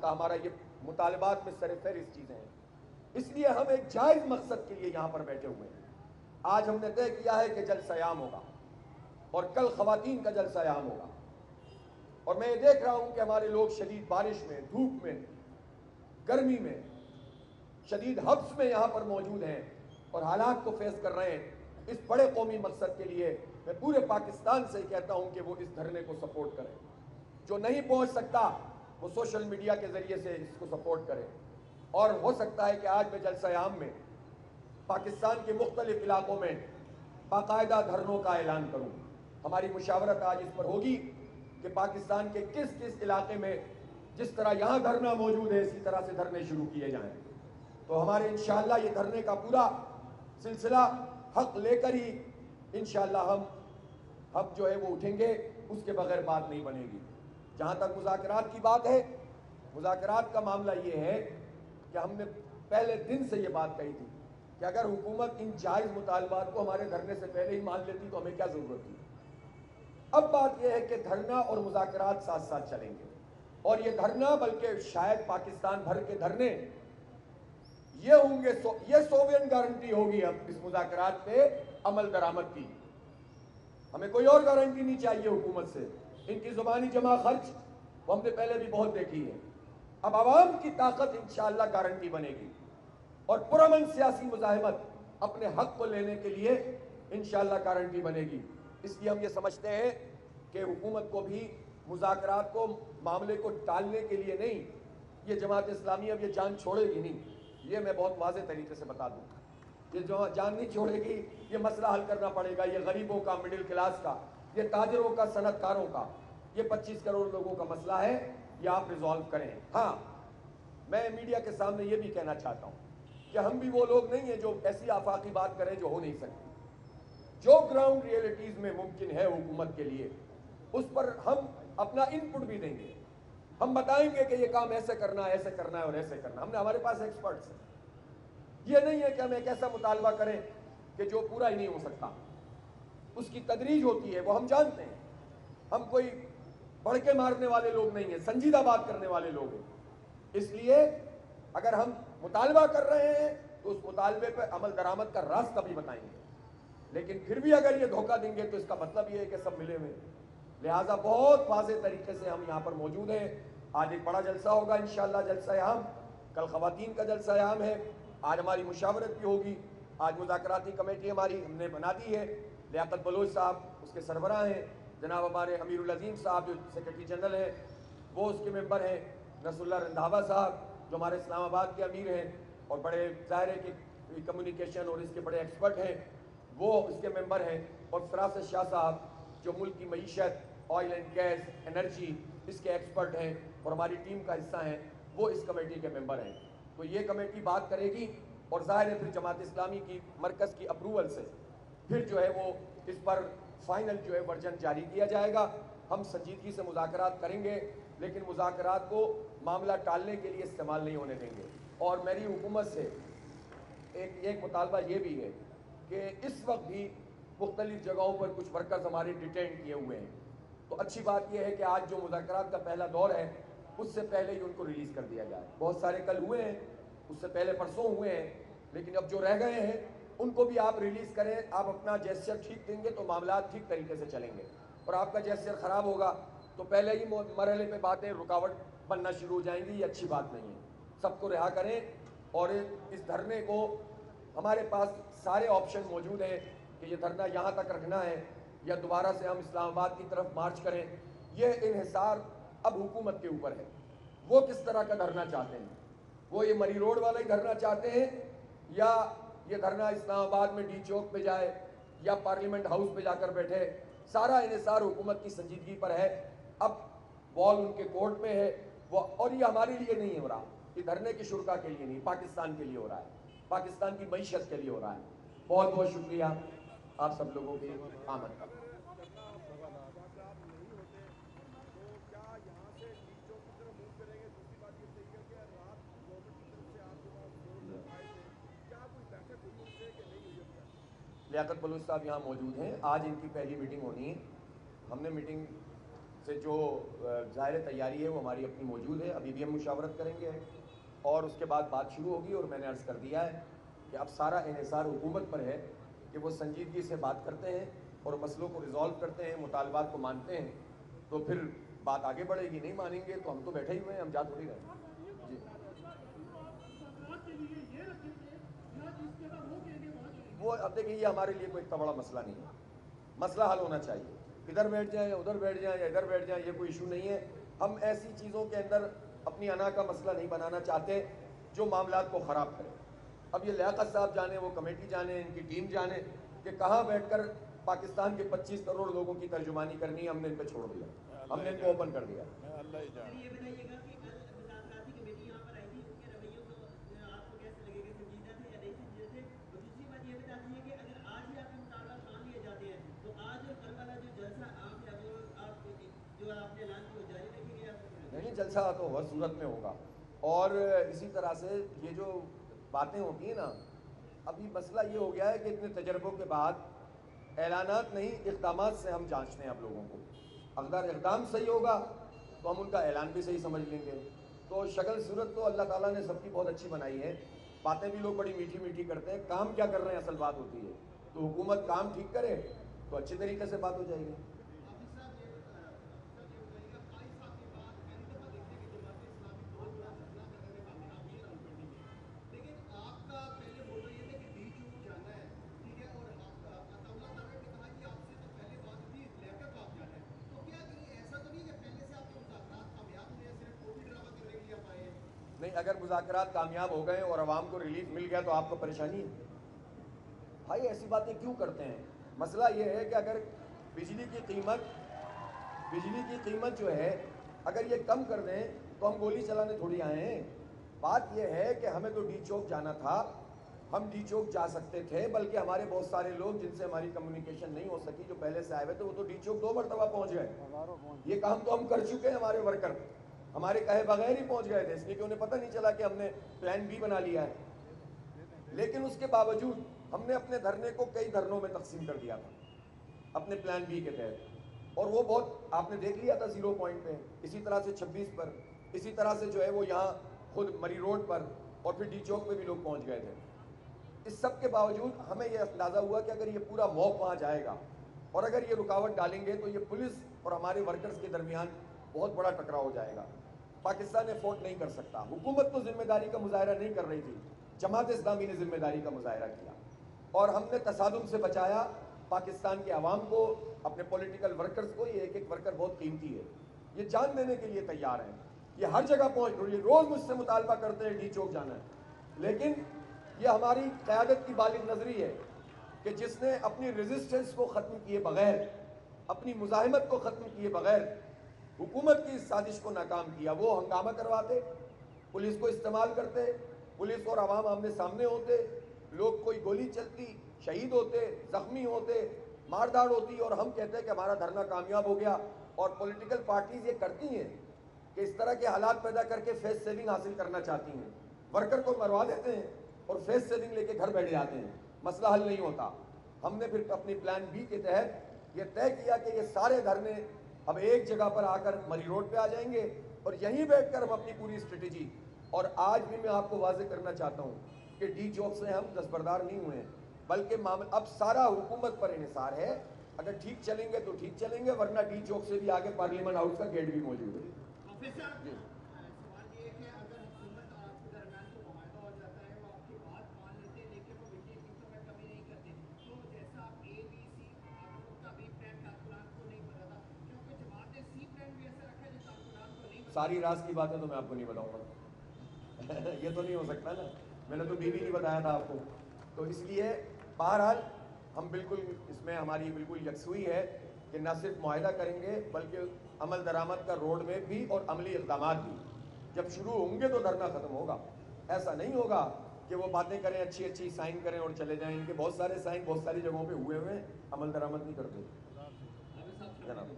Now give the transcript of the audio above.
سکتا. ہمارا یہ مطالبات میں سر فہرست چیزیں ہیں. اس لیے ہم ایک جائز مقصد کے لیے یہاں پر بیٹھے ہوئے ہیں. آج ہم نے طے کیا ہے کہ جلسہ عام ہوگا اور کل خواتین کا جلسہ عام ہوگا. اور میں یہ دیکھ رہا ہوں کہ ہمارے لوگ شدید بارش میں، دھوپ میں، گرمی میں، شدید حبس میں یہاں پر موجود ہیں اور حالات کو فیس کر رہے ہیں. اس بڑے قومی مقصد کے لیے میں پورے پاکستان سے کہتا ہوں کہ وہ اس دھرنے کو سپورٹ کریں. جو نہیں پہنچ سکتا وہ سوشل میڈیا کے ذریعے سے اس کو سپورٹ کرے. اور ہو سکتا ہے کہ آج میں جلسہ عام میں پاکستان کے مختلف علاقوں میں باقاعدہ دھرنوں کا اعلان کروں. ہماری مشاورت آج اس پر ہوگی کہ پاکستان کے کس کس علاقے میں جس طرح یہاں دھرنا موجود ہے اسی طرح سے دھرنے شروع کیے جائیں. تو ہمارے انشاءاللہ یہ دھرنے کا پورا سلسلہ حق لے کر ہی انشاءاللہ ہم جو ہے وہ اٹھیں گے. اس کے بغیر بات نہیں بنے گی. جہاں تک مذاکرات کی بات ہے، مذاکرات کا معاملہ یہ ہے کہ ہم نے پہلے دن سے یہ بات کہی تھی کہ اگر حکومت ان جائز مطالبات کو ہمارے دھرنے سے پہلے ہی مان لیتی تو ہمیں کیا ضرورت تھی. اب بات یہ ہے کہ دھرنا اور مذاکرات ساتھ ساتھ چلیں گے. اور یہ دھرنا بلکہ شاید پاکستان بھر کے دھرنے یہ ہوں گے، یہ سوورن گارنٹی ہوگی اب اس مذاکرات پہ عمل درآمد کی. ہمیں کوئی اور گارنٹی نہیں چاہیے حکومت سے. ان کی زبانی جمع خرچ وہ ہم نے پہلے بھی بہت دیکھی ہے. اب عوام کی طاقت انشاءاللہ گارنٹی بنے گی اور پرامن سیاسی مزاحمت اپنے حق کو لینے کے لیے انشاءاللہ گارنٹی بنے گی. اس لیے ہم یہ سمجھتے ہیں کہ حکومت کو بھی مذاکرات کو، معاملے کو ٹالنے کے لیے نہیں، یہ جماعت اسلامی اب یہ جان چھوڑے گی نہیں. یہ میں بہت واضح طریقے سے بتا دوں. یہ جو جان نہیں چھوڑے گی. یہ مسئلہ حل کرنا پڑے گا. یہ غریبوں کا، مڈل کلاس کا، یہ تاجروں کا، صنعت کاروں کا، یہ 25 کروڑ لوگوں کا مسئلہ ہے. یہ آپ ریزالو کریں. ہاں، میں میڈیا کے سامنے یہ بھی کہنا چاہتا ہوں کہ ہم بھی وہ لوگ نہیں ہیں جو ایسی آفاقی بات کریں جو ہو نہیں سکتی. جو گراؤنڈ ریئلٹیز میں ممکن ہے حکومت کے لیے اس پر ہم اپنا ان پٹ بھی دیں گے. ہم بتائیں گے کہ یہ کام ایسے کرنا ہے، ایسے کرنا ہے اور ایسے کرنا ہے. ہمارے پاس ایکسپرٹس ہیں. یہ نہیں ہے کہ ہم ایک ایسا مطالبہ کریں کہ جو پورا ہی نہیں ہو سکتا. اس کی تدریج ہوتی ہے، وہ ہم جانتے ہیں. ہم کوئی بڑکے مارنے والے لوگ نہیں ہیں، سنجیدہ بات کرنے والے لوگ ہیں. اس لیے اگر ہم مطالبہ کر رہے ہیں تو اس مطالبے پہ عمل درآمد کا راستہ بھی بتائیں گے. لیکن پھر بھی اگر یہ دھوکہ دیں گے تو اس کا مطلب یہ ہے کہ سب ملے ہوئے. لہٰذا بہت واضح طریقے سے ہم یہاں پر موجود ہیں. آج ایک بڑا جلسہ ہوگا انشاءاللہ، جلسہ عام. کل خواتین کا جلسہ عام ہے. آج ہماری مشاورت بھی ہوگی. آج مذاکراتی کمیٹی ہماری ہم نے بنا دی ہے. لیاقت بلوچ صاحب اس کے سربراہ ہیں. جناب ہمارے امیر العظیم صاحب جو سیکرٹری جنرل ہیں وہ اس کے ممبر ہیں. نصر اللہ رندھاوا صاحب جو ہمارے اسلام آباد کے امیر ہیں اور بڑے ظاہر ہے کہ کمیونیکیشن اور اس کے بڑے ایکسپرٹ ہیں، وہ اس کے ممبر ہیں. اور فراست شاہ صاحب جو ملک کی معیشت، آئل اینڈ گیس، انرجی، اس کے ایکسپرٹ ہیں اور ہماری ٹیم کا حصہ ہیں، وہ اس کمیٹی کے ممبر ہیں. تو یہ کمیٹی بات کرے گی اور ظاہر ہے پھر جماعت اسلامی کی مرکز کی اپروول سے پھر جو ہے وہ اس پر فائنل جو ہے ورژن جاری کیا جائے گا. ہم سنجیدگی سے مذاکرات کریں گے لیکن مذاکرات کو معاملہ ٹالنے کے لیے استعمال نہیں ہونے دیں گے. اور میری حکومت سے ایک مطالبہ یہ بھی ہے کہ اس وقت بھی مختلف جگہوں پر کچھ ورکرز ہمارے ڈیٹین کیے ہوئے ہیں. تو اچھی بات یہ ہے کہ آج جو مذاکرات کا پہلا دور ہے اس سے پہلے ہی ان کو ریلیز کر دیا جائے. بہت سارے کل ہوئے ہیں، اس سے پہلے پرسوں ہوئے ہیں، لیکن اب جو رہ گئے ہیں ان کو بھی آپ ریلیز کریں. آپ اپنا جیسچر ٹھیک دیں گے تو معاملات ٹھیک طریقے سے چلیں گے. اور آپ کا جیسچر خراب ہوگا تو پہلے ہی مرحلے پہ باتیں رکاوٹ بننا شروع ہو جائیں گی. یہ اچھی بات نہیں ہے. سب کو رہا کریں اور اس دھرنے کو، ہمارے پاس سارے آپشن موجود ہیں کہ یہ دھرنا یہاں تک رکھنا ہے یا دوبارہ سے ہم اسلام آباد کی طرف مارچ کریں. یہ انحصار اب حکومت کے اوپر ہے. وہ کس طرح کا دھرنا چاہتے ہیں. وہ یہ مری روڈ والا ہی دھرنا چاہتے ہیں یا یہ دھرنا اسلام آباد میں ڈی چوک پہ جائے یا پارلیمنٹ ہاؤس پہ جا کر بیٹھے. سارا انحصار حکومت کی سنجیدگی پر ہے. اب بال ان کے کورٹ میں ہے. اور یہ ہمارے لیے نہیں ہو رہا، یہ دھرنے کی شرکا کے لیے نہیں، پاکستان کے لیے ہو رہا ہے، پاکستان کی معیشت کے لیے ہو رہا ہے. بہت بہت شکریہ آپ سب لوگوں کی آمد کا. لیاقت بلوچ صاحب یہاں موجود ہیں. آج ان کی پہلی میٹنگ ہونی ہے. ہم نے میٹنگ سے جو ظاہر تیاری ہے وہ ہماری اپنی موجود ہے. ابھی بھی ہم مشاورت کریں گے اور اس کے بعد بات شروع ہوگی. اور میں نے عرض کر دیا ہے کہ اب سارا انحصار حکومت پر ہے کہ وہ سنجیدگی سے بات کرتے ہیں اور مسئلوں کو ریزالو کرتے ہیں, مطالبات کو مانتے ہیں, تو پھر بات آگے بڑھے گی. نہیں مانیں گے تو ہم تو بیٹھے ہی ہوئے ہیں, ہم جا تھوڑی رہے. جی وہ اب دیکھیں یہ ہمارے لیے کوئی اتنا بڑا مسئلہ نہیں ہے. مسئلہ حل ہونا چاہیے. ادھر بیٹھ جائیں یا ادھر بیٹھ جائیں یا ادھر بیٹھ جائیں, یہ کوئی ایشو نہیں ہے. ہم ایسی چیزوں کے اندر اپنی انا کا مسئلہ نہیں بنانا چاہتے جو معاملات کو خراب کرے. اب یہ لیاقت صاحب جانے, وہ کمیٹی جانے, ان کی ٹیم جانے کہ کہاں بیٹھ کر پاکستان کے 25 کروڑ لوگوں کی ترجمانی کرنی ہے. ہم نے ان پہ چھوڑ دیا, ہم نے ان کو اوپن کر دیا. نہیں, جلسہ تو ہر صورت میں ہوگا. اور اسی طرح سے یہ جو باتیں ہوتی ہیں نا, ابھی مسئلہ یہ ہو گیا ہے کہ اتنے تجربوں کے بعد اعلانات نہیں اقدامات سے ہم جانچتے ہیں اب لوگوں کو. اگر اقدام صحیح ہوگا تو ہم ان کا اعلان بھی صحیح سمجھ لیں گے. تو شکل صورت تو اللہ تعالیٰ نے سب کی بہت اچھی بنائی ہے. باتیں بھی لوگ بڑی میٹھی میٹھی کرتے ہیں, کام کیا کر رہے ہیں اصل بات ہوتی ہے. تو حکومت کام ٹھیک کرے تو اچھی طریقے سے بات ہو جائے گی. نہیں, اگر مذاکرات کامیاب ہو گئے اور عوام کو ریلیف مل گیا تو آپ کو پریشانی ہے. بھائی ایسی باتیں کیوں کرتے ہیں؟ مسئلہ یہ ہے کہ اگر بجلی کی قیمت جو ہے اگر یہ کم کر دیں تو ہم گولی چلانے تھوڑی آئے ہیں. بات یہ ہے کہ ہمیں تو ڈی چوک جانا تھا, ہم ڈی چوک جا سکتے تھے, بلکہ ہمارے بہت سارے لوگ جن سے ہماری کمیونیکیشن نہیں ہو سکی, جو پہلے سے آئے ہوئے تھے, وہ تو ڈی چوک 2 مرتبہ پہنچ گئے. یہ کام تو ہم کر چکے ہیں. ہمارے ورکر ہمارے کہے بغیر ہی پہنچ گئے تھے, اس لیے کہ انہیں پتہ نہیں چلا کہ ہم نے پلان بی بنا لیا ہے. لیکن اس کے باوجود ہم نے اپنے دھرنے کو کئی دھرنوں میں تقسیم کر دیا تھا اپنے پلان بی کے تحت, اور وہ بہت آپ نے دیکھ لیا تھا 0 پوائنٹ پہ. اسی طرح سے 26 پر, اسی طرح سے جو ہے وہ یہاں خود مری روڈ پر, اور پھر ڈی چوک پہ بھی لوگ پہنچ گئے تھے. اس سب کے باوجود ہمیں یہ اندازہ ہوا کہ اگر یہ پورا موب وہاں جائے گا اور اگر یہ رکاوٹ ڈالیں گے تو یہ پولیس اور ہمارے ورکرز کے درمیان بہت بڑا ٹکراؤ ہو جائے گا. پاکستان افورڈ نہیں کر سکتا. حکومت تو ذمہ داری کا مظاہرہ نہیں کر رہی تھی, جماعت اسلامی نے ذمہ داری کا مظاہرہ کیا, اور ہم نے تصادم سے بچایا پاکستان کے عوام کو, اپنے پولیٹیکل ورکرز کو. یہ ایک ایک ورکر بہت قیمتی ہے, یہ جان دینے کے لیے تیار ہیں. یہ ہر جگہ پہنچ رہی ہے, روز مجھ سے مطالبہ کرتے ہیں ڈی چوک جانا ہے. لیکن یہ ہماری قیادت کی بالغ نظری ہے کہ جس نے اپنی ریزسٹنس کو ختم کیے بغیر, اپنی مزاحمت کو ختم کیے بغیر حکومت کی اس سازش کو ناکام کیا. وہ ہنگامہ کرواتے, پولیس کو استعمال کرتے, پولیس اور عوام آمنے سامنے ہوتے, لوگ کوئی گولی چلتی, شہید ہوتے, زخمی ہوتے, مار داڑ ہوتی, اور ہم کہتے ہیں کہ ہمارا دھرنا کامیاب ہو گیا. اور پولیٹیکل پارٹیز یہ کرتی ہیں کہ اس طرح کے حالات پیدا کر کے فیس سیونگ حاصل کرنا چاہتی ہیں. ورکر کو مروا دیتے ہیں اور فیس سیونگ لے کے گھر بیٹھ جاتے ہیں, مسئلہ حل نہیں ہوتا. ہم نے پھر اپنی پلان بی کے تحت یہ طے کیا کہ یہ سارے دھرنے اب ایک جگہ پر آ کر مری روڈ پہ آ جائیں گے, اور یہیں بیٹھ کر ہم اپنی پوری اسٹریٹجی. اور آج بھی میں آپ کو واضح کرنا چاہتا ہوں کہ ڈی چوک سے ہم دستبردار نہیں ہوئے ہیں, بلکہ اب سارا حکومت پر انحصار ہے. اگر ٹھیک چلیں گے تو ٹھیک چلیں گے, ورنہ ڈی چوک سے بھی آگے پارلیمنٹ ہاؤس کا گیٹ بھی موجود ہے. ساری راز کی باتیں تو میں آپ کو نہیں بتاؤں گا. یہ تو نہیں ہو سکتا نا, میں نے تو بیوی نہیں بتایا تھا آپ کو. تو اس لیے بہرحال ہم بالکل اس میں ہماری بالکل یکسوئی ہے کہ نہ صرف معاہدہ کریں گے بلکہ عمل درآمد کا روڈ میپ بھی اور عملی اقدامات بھی. جب شروع ہوں گے تو دھرنا ختم ہوگا. ایسا نہیں ہوگا کہ وہ باتیں کریں, اچھی اچھی سائن کریں اور چلے جائیں. ان کے بہت سارے سائن بہت ساری جگہوں پہ ہوئے ہوئے ہیں, عمل درآمد نہیں کرتے جناب.